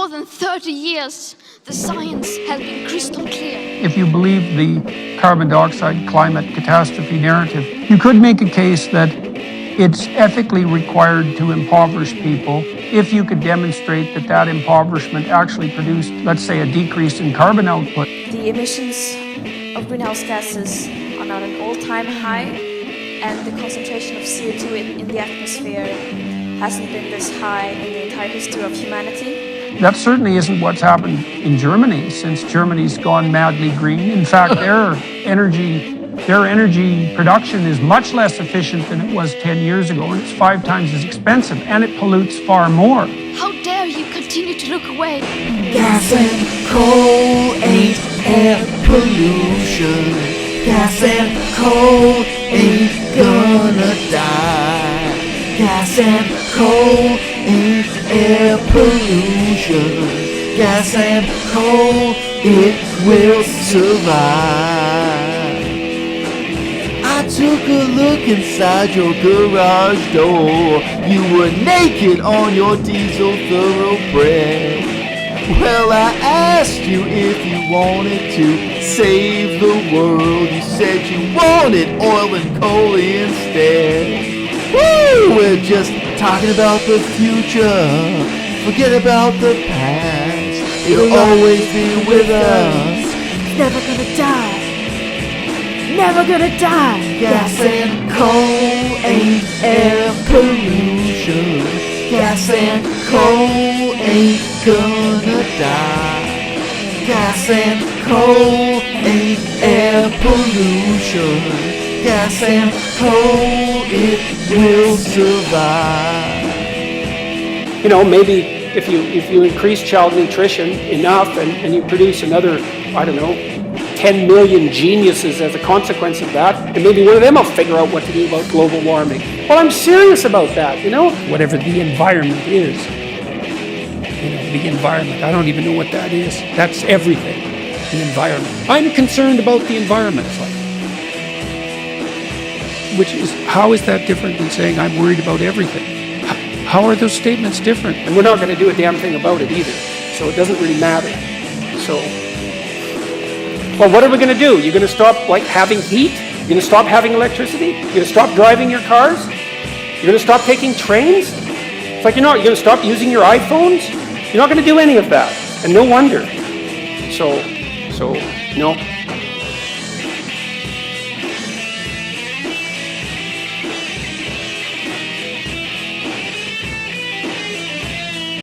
more than 30 years, the science has been crystal clear. If you believe the carbon dioxide climate catastrophe narrative, you could make a case that it's ethically required to impoverish people if you could demonstrate that that impoverishment actually produced, let's say, a decrease in carbon output. The emissions of greenhouse gases are now at an all-time high, and the concentration of CO2 in the atmosphere hasn't been this high in the entire history of humanity. That certainly isn't what's happened in Germany, since Germany's gone madly green. In fact, their energy production is much less efficient than it was 10 years ago, and it's 5 times as expensive, and it pollutes far more. How dare you continue to look away? Gas and coal ain't air pollution. Gas and coal ain't gonna die. Gas and coal ain't air pollution. Gas and coal, it will survive. I took a look inside your garage door. You were naked on your diesel thoroughbred. Well, I asked you if you wanted to save the world. You said you wanted oil and coal instead. Woo! We're just talking about the future. Forget about the past. It'll always be with us. It's never gonna die. Never gonna die. Gas and coal ain't air pollution. Gas and coal ain't gonna die. Gas and coal ain't air pollution. Gas and coal, it will survive. You know, maybe if you increase child nutrition enough and you produce another, I don't know, 10 million geniuses as a consequence of that, and maybe one of them will figure out what to do about global warming. Well, I'm serious about that, you know? Whatever the environment is. You know, the environment. I don't even know what that is. That's everything. The environment. I'm concerned about the environment. How is that different than saying I'm worried about everything? How are those statements different? And we're not going to do a damn thing about it either. So it doesn't really matter. So, well, what are we going to do? You're going to stop having heat? You're going to stop having electricity? You're going to stop driving your cars? You're going to stop taking trains? It's like, you're going to stop using your iPhones? You're not going to do any of that. And no wonder. So, no.